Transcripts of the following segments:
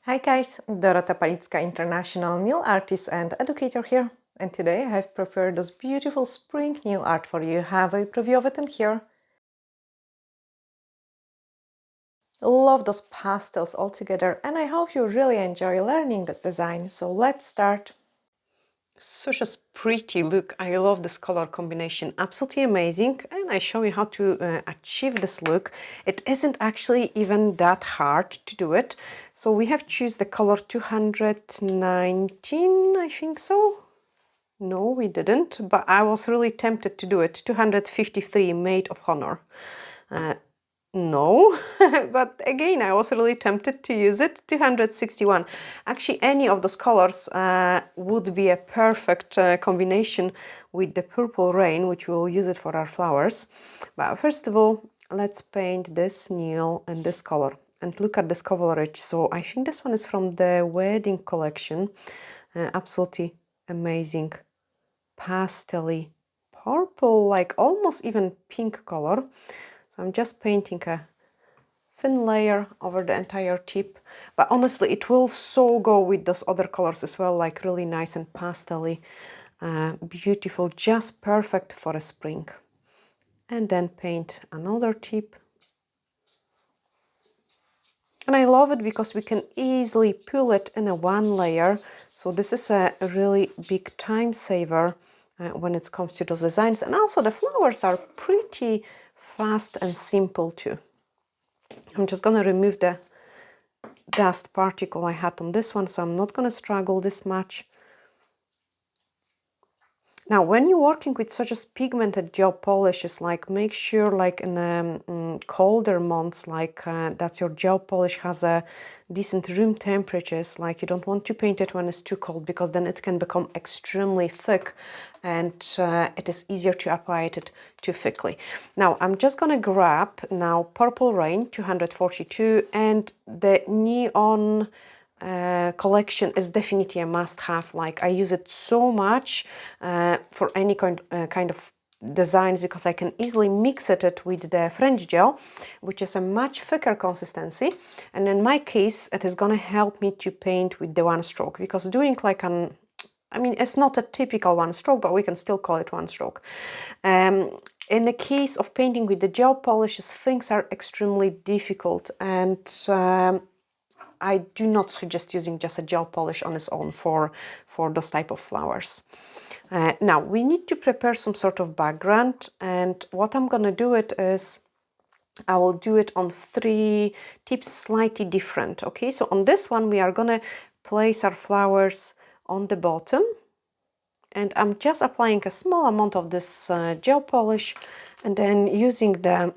Hi guys, Dorota International nail artist and educator here, and today I have prepared this beautiful spring nail art for you. Have a preview of it in here. Love those pastels all together, and I hope you really enjoy learning this design. So let's start. Such a pretty look. I love this color combination, absolutely amazing, and I show you how to achieve this look. It isn't actually even that hard to do it. So we have choose the color 219, I think so. No, we didn't, but I was really tempted to do it. 253, Maid of Honor. No, but again, I was really tempted to use it. 261. Actually, any of those colors would be a perfect combination with the purple rain, which we'll use it for our flowers. But first of all, let's paint this nail in this color. And look at this coverage. So I think this one is from the wedding collection. Absolutely amazing. Pastel-y purple, like almost even pink color. So I'm just painting a thin layer over the entire tip, but honestly it will so go with those other colors as well, like really nice and pastel-y, beautiful, just perfect for a spring. And then paint another tip. And I love it because we can easily pull it in a one layer. So this is a really big time saver when it comes to those designs. And also the flowers are pretty fast and simple too. I'm just gonna remove the dust particle I had on this one, so I'm not gonna struggle this much. Now, when you're working with such as pigmented gel polishes, like make sure like in colder months, like that your gel polish has a decent room temperatures, like you don't want to paint it when it's too cold, because then it can become extremely thick and it is easier to apply it too thickly. Now, I'm just gonna grab now Purple Rain 242 and the Neon collection is definitely a must-have. Like I use it so much for any kind of designs, because I can easily mix it with the French gel, which is a much thicker consistency, and in my case it is gonna help me to paint with the one stroke, because doing like an, I mean, it's not a typical one stroke, but we can still call it one stroke. In the case of painting with the gel polishes, things are extremely difficult, and I do not suggest using just a gel polish on its own for those type of flowers. Now we need to prepare some sort of background, and what I'm gonna do it is I will do it on 3 tips slightly different. Okay, so on this one we are gonna place our flowers on the bottom, and I'm just applying a small amount of this gel polish, and then using the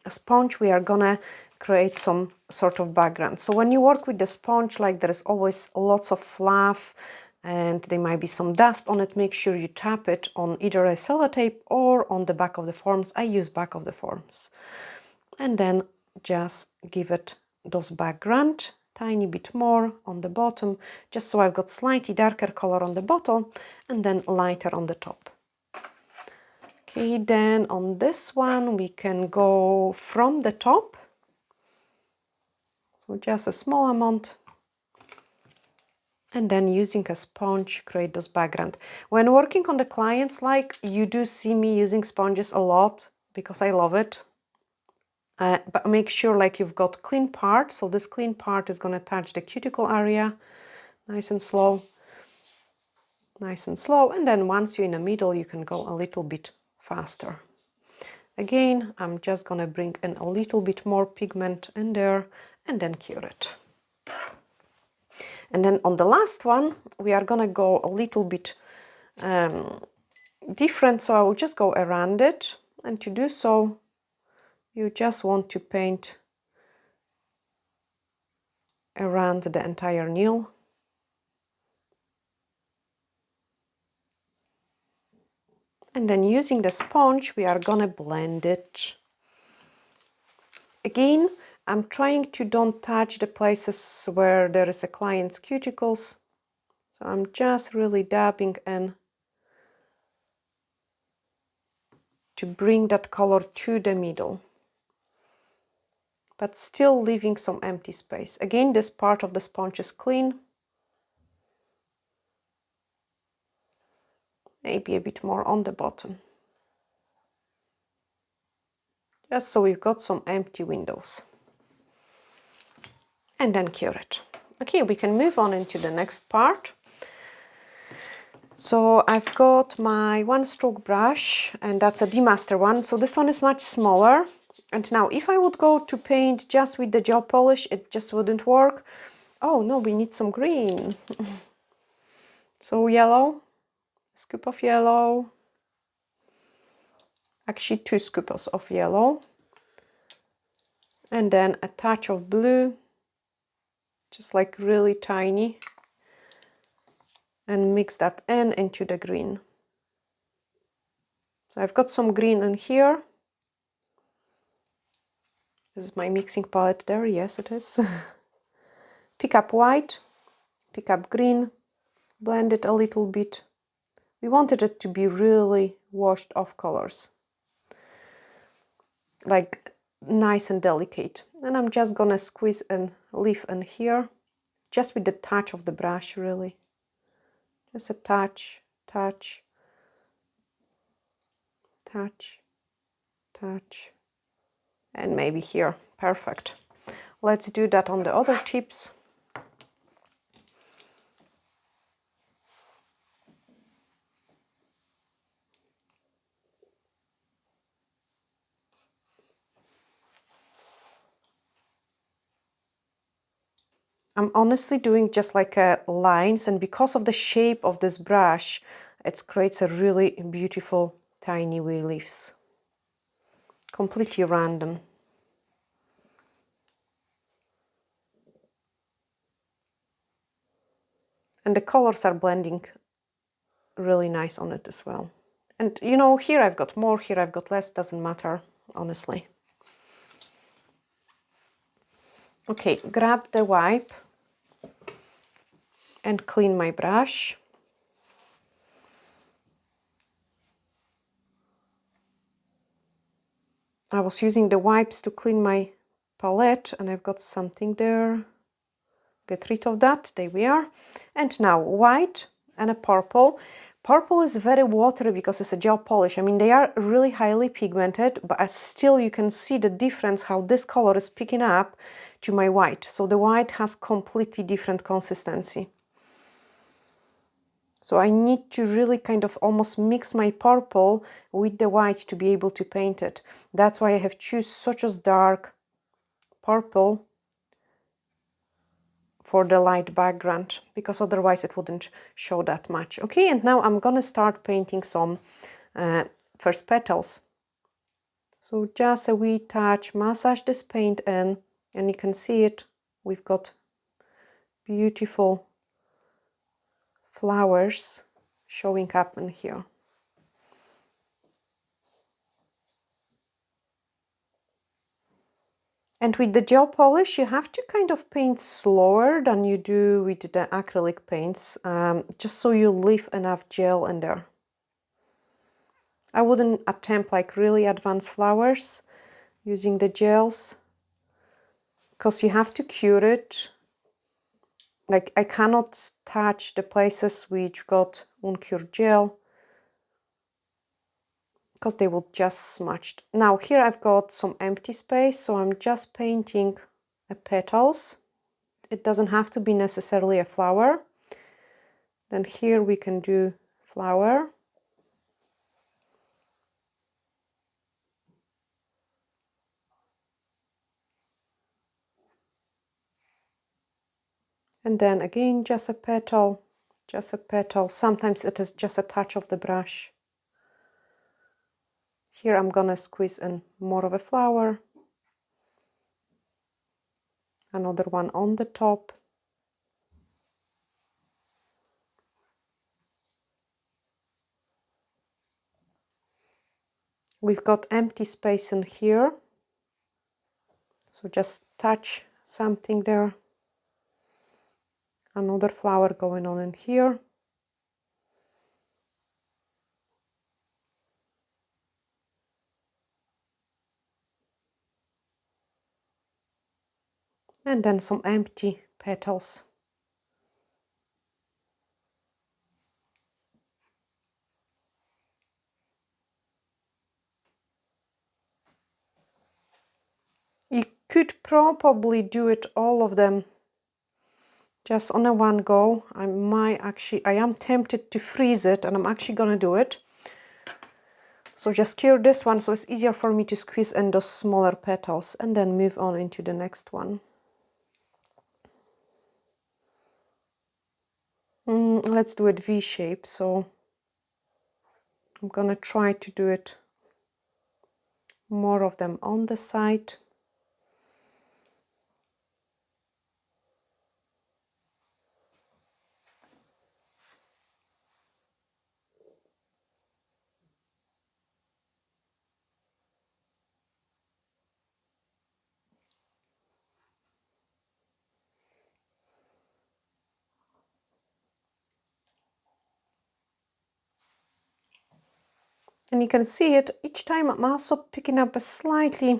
sponge we are gonna create some sort of background. So when you work with the sponge, like there is always lots of fluff and there might be some dust on it, make sure you tap it on either a sellotape or on the back of the forms. I use back of the forms. And then just give it those background, tiny bit more on the bottom, just so I've got slightly darker color on the bottom and then lighter on the top. Okay, then on this one we can go from the top. So just a small amount, and then using a sponge create this background. When working on the clients, like you do see me using sponges a lot because I love it. But make sure like you've got clean part, so this clean part is going to touch the cuticle area, nice and slow, and then once you're in the middle you can go a little bit faster. Again, I'm just going to bring in a little bit more pigment in there and then cure it. And then on the last one, we are gonna go a little bit different, so I will just go around it. And to do so, you just want to paint around the entire nail. And then using the sponge, we are gonna blend it. Again, I'm trying to don't touch the places where there is a client's cuticles. So I'm just really dabbing in to bring that color to the middle. but still leaving some empty space. Again, this part of the sponge is clean. Maybe a bit more on the bottom. Just so we've got some empty windows. And then cure it. Okay, we can move on into the next part. So I've got my one stroke brush, and that's a demaster one. So this one is much smaller. And now if I would go to paint just with the gel polish, it just wouldn't work. Oh no, we need some green. So yellow, scoop of yellow. Actually 2 scoops of yellow. And then a touch of blue, just like really tiny. And mix that into the green. So I've got some green in here. This is my mixing palette there, yes it is. Pick up white, pick up green, blend it a little bit. We wanted it to be really washed off colors. Like nice and delicate. And I'm just gonna squeeze and leave in here, just with the touch of the brush really. Just a touch, touch, touch, touch, and maybe here. Perfect. Let's do that on the other tips. I'm honestly doing just like lines, and because of the shape of this brush, it creates a really beautiful tiny wee leaves. Completely random. And the colors are blending really nice on it as well. And you know, here I've got more, here I've got less, doesn't matter, honestly. Okay, grab the wipe and clean my brush. I was using the wipes to clean my palette and I've got something there. Get rid of that, there we are. And now white and a purple. Purple is very watery because it's a gel polish. I mean, they are really highly pigmented, but still you can see the difference how this color is picking up to my white. So the white has completely different consistency. So I need to really kind of almost mix my purple with the white to be able to paint it. That's why I have choose such a dark purple for the light background, because otherwise it wouldn't show that much. Okay, and now I'm gonna start painting some first petals. So just a wee touch, massage this paint in, and you can see it. We've got beautiful flowers showing up in here. And with the gel polish, you have to kind of paint slower than you do with the acrylic paints, just so you leave enough gel in there. I wouldn't attempt like really advanced flowers using the gels, because you have to cure it. Like I cannot touch the places which got uncured gel, because they will just smudged. Now here I've got some empty space, so I'm just painting petals. It doesn't have to be necessarily a flower. Then here we can do flower. And then again, just a petal, just a petal. Sometimes it is just a touch of the brush. Here I'm gonna squeeze in more of a flower. Another one on the top. We've got empty space in here. So just touch something there. Another flower going on in here. And then some empty petals. You could probably do it all of them just on a one go. I am tempted to freeze it, and I'm actually gonna do it. So just cure this one so it's easier for me to squeeze in those smaller petals, and then move on into the next one. Let's do it V-shape. So I'm gonna try to do it more of them on the side. And you can see it, each time I'm also picking up a slightly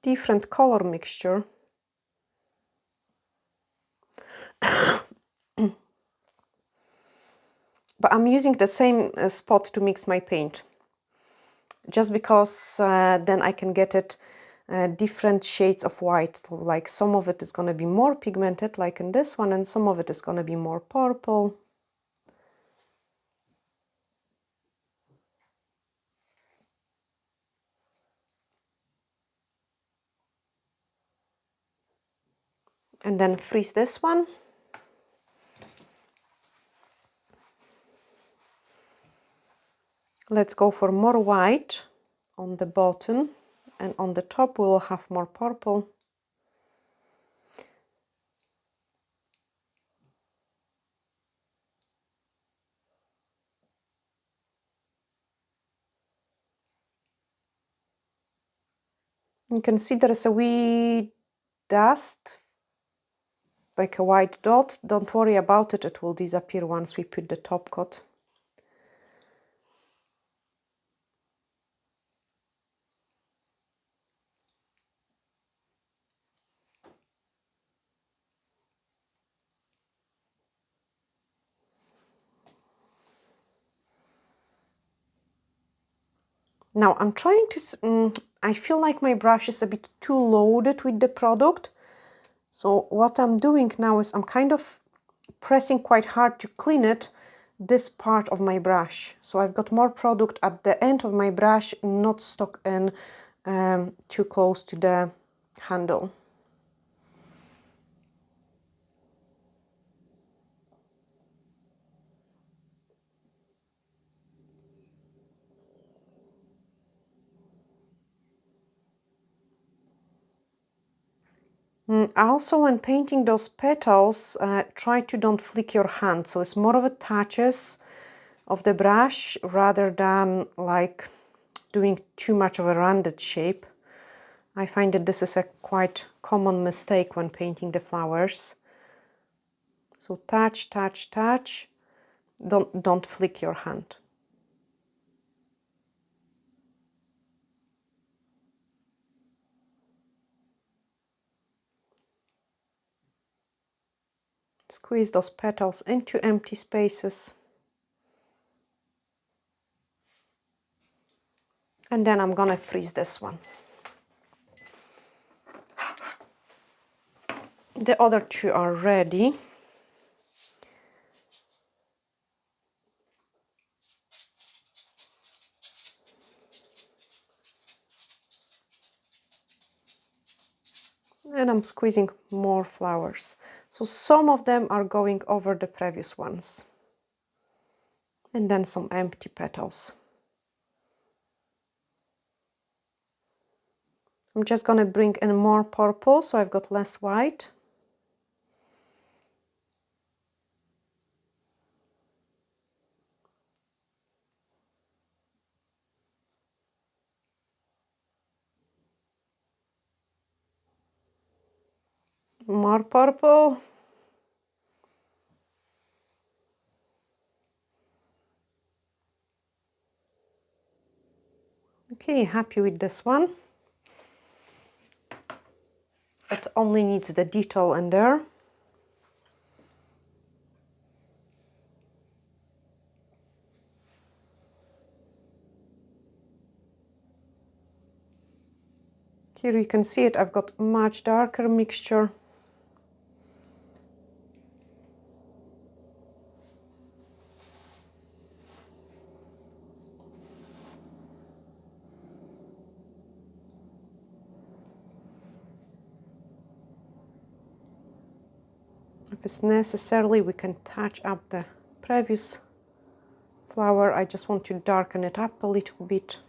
different color mixture. But I'm using the same spot to mix my paint, just because then I can get it different shades of white. So like some of it is going to be more pigmented, like in this one, and some of it is going to be more purple. And then freeze this one. Let's go for more white on the bottom, and on the top we will have more purple. You can see there is a wee dust, like a white dot. Don't worry about it, it will disappear once we put the top coat. Now I'm trying to, I feel like my brush is a bit too loaded with the product. So what I'm doing now is I'm kind of pressing quite hard to clean it, this part of my brush. So I've got more product at the end of my brush, not stuck in too close to the handle. Also, when painting those petals, try to don't flick your hand. So it's more of a touches of the brush rather than like doing too much of a rounded shape. I find that this is a quite common mistake when painting the flowers. So touch, touch, touch. Don't flick your hand. Squeeze those petals into empty spaces. And then I'm gonna freeze this one. The other two are ready. And I'm squeezing more flowers. So some of them are going over the previous ones. And then some empty petals. I'm just gonna bring in more purple, so I've got less white. More purple. Okay, happy with this one. It only needs the detail in there. Here you can see it, I've got much darker mixture. If it's necessary, we can touch up the previous flower. I just want to darken it up a little bit.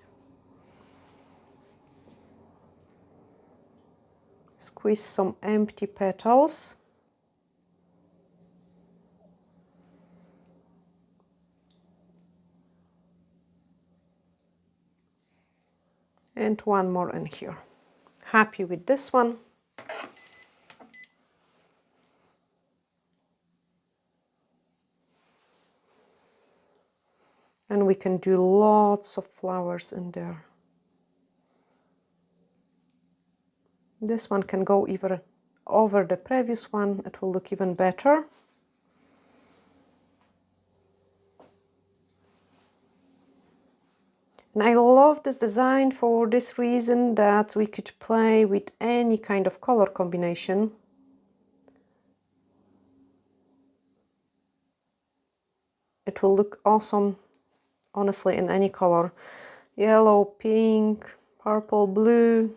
Squeeze some empty petals. And one more in here. Happy with this one. And we can do lots of flowers in there. This one can go even over the previous one, it will look even better. And I love this design for this reason that we could play with any kind of color combination. It will look awesome, honestly, in any color. Yellow, pink, purple, blue.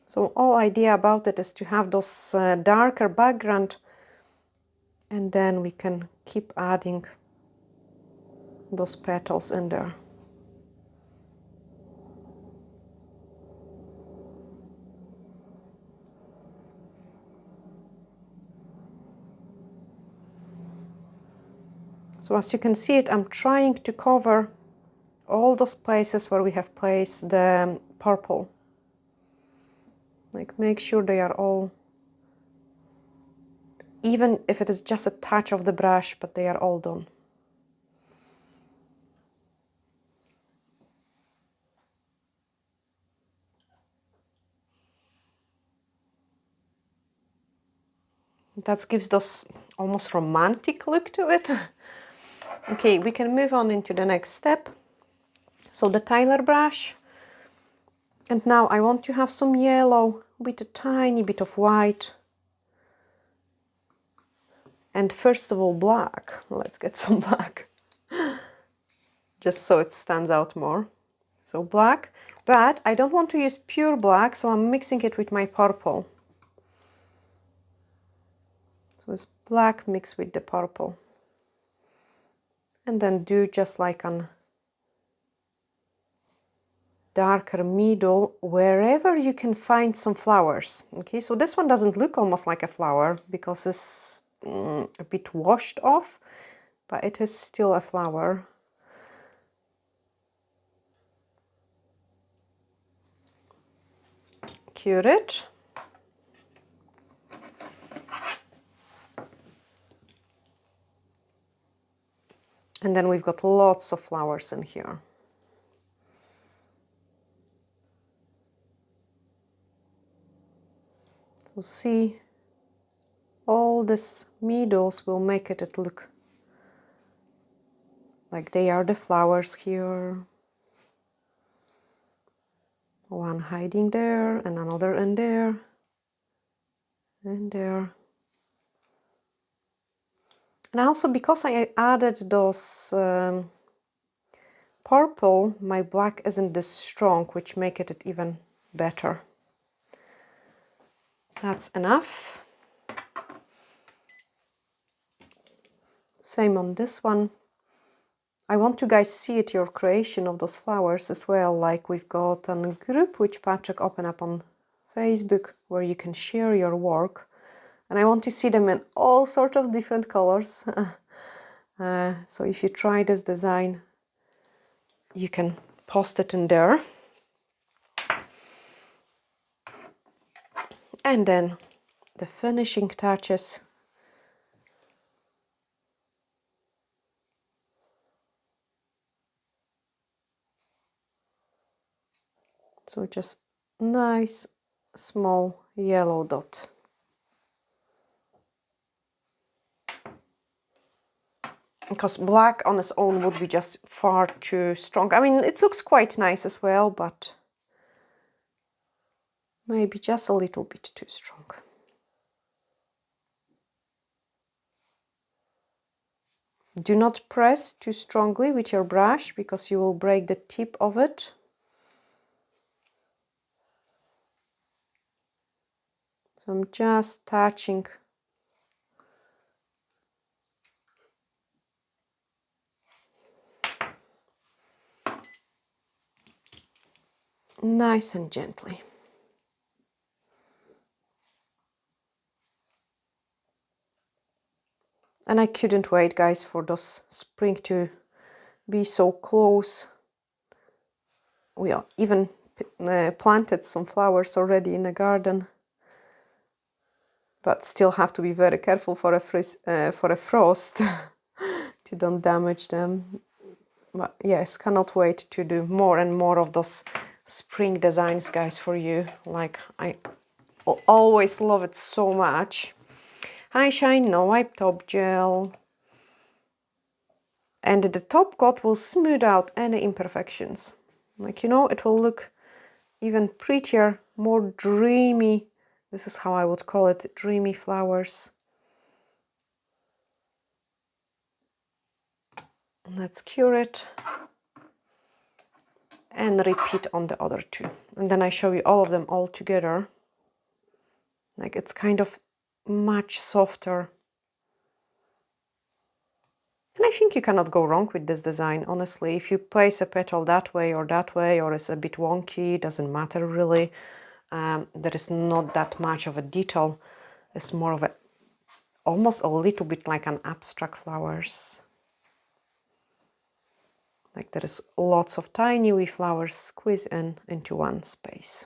So all idea about it is to have those darker background, and then we can keep adding those petals in there. So as you can see it, I'm trying to cover all those places where we have placed the purple. Like, make sure they are all, even if it is just a touch of the brush, but they are all done. That gives those almost romantic look to it. Okay, we can move on into the next step. So the Tyler brush. And now I want to have some yellow with a tiny bit of white. And first of all, black. Let's get some black. Just so it stands out more. So black. But I don't want to use pure black, so I'm mixing it with my purple. So it's black mixed with the purple. And then do just like an darker middle wherever you can find some flowers. Okay, so this one doesn't look almost like a flower because it's a bit washed off, but it is still a flower. Cure it. And then we've got lots of flowers in here. So see, all these middles will make it look like they are the flowers here. One hiding there and another in there and there. And also, because I added those purple, my black isn't this strong, which makes it even better. That's enough. Same on this one. I want you guys see it, your creation of those flowers as well. Like, we've got a group which Patrick opened up on Facebook where you can share your work. And I want to see them in all sorts of different colors. So if you try this design, you can post it in there. And then the finishing touches. So just nice small yellow dot. Because black on its own would be just far too strong. I mean, it looks quite nice as well, but maybe just a little bit too strong. Do not press too strongly with your brush because you will break the tip of it. So I'm just touching. Nice and gently. And I couldn't wait, guys, for those spring to be so close. We are even planted some flowers already in the garden, but still have to be very careful for a frost to don't damage them. But yes, cannot wait to do more and more of those spring designs, guys, for you. Like, I always love it so much. High Shine No Wipe Top Gel. And the top coat will smooth out any imperfections. Like, you know, it will look even prettier, more dreamy. This is how I would call it, dreamy flowers. Let's cure it. And repeat on the other two. And then I show you all of them all together. Like, it's kind of much softer. And I think you cannot go wrong with this design, honestly. If you place a petal that way, or it's a bit wonky, doesn't matter really. There is not that much of a detail. It's more of almost a little bit like an abstract flowers. Like, there is lots of tiny wee flowers squeezed into one space.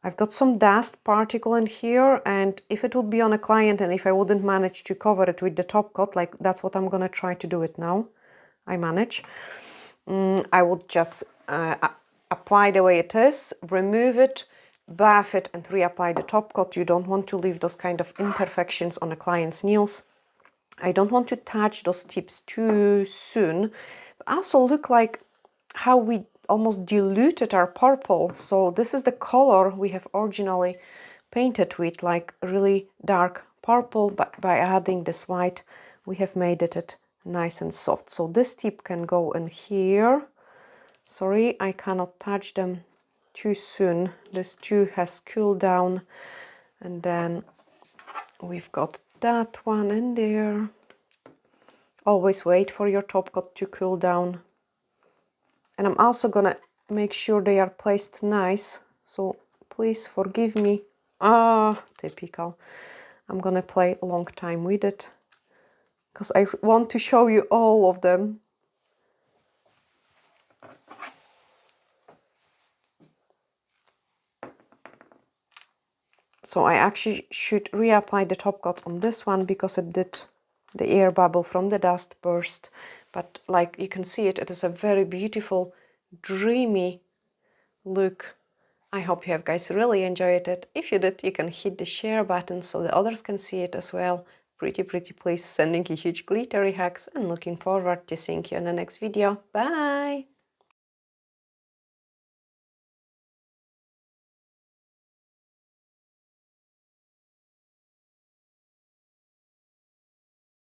I've got some dust particle in here, and if it would be on a client and if I wouldn't manage to cover it with the top coat, like that's what I'm gonna try to do it now. I manage. I would just apply the way it is, remove it, buff it, and reapply the top coat. You don't want to leave those kind of imperfections on a client's nails. I don't want to touch those tips too soon. But also look like how we almost diluted our purple. So this is the color we have originally painted with, like really dark purple, but by adding this white, we have made it nice and soft. So this tip can go in here. Sorry, I cannot touch them too soon. This too has cooled down. And then we've got that one in there. Always wait for your top coat to cool down. And I'm also gonna make sure they are placed nice. So please forgive me. Typical. I'm gonna play a long time with it because I want to show you all of them. So I actually should reapply the top coat on this one because it did, the air bubble from the dust burst. But like you can see it is a very beautiful, dreamy look. I hope you have guys really enjoyed it. If you did, you can hit the share button so the others can see it as well. Pretty please, sending you huge glittery hugs and looking forward to seeing you in the next video. Bye!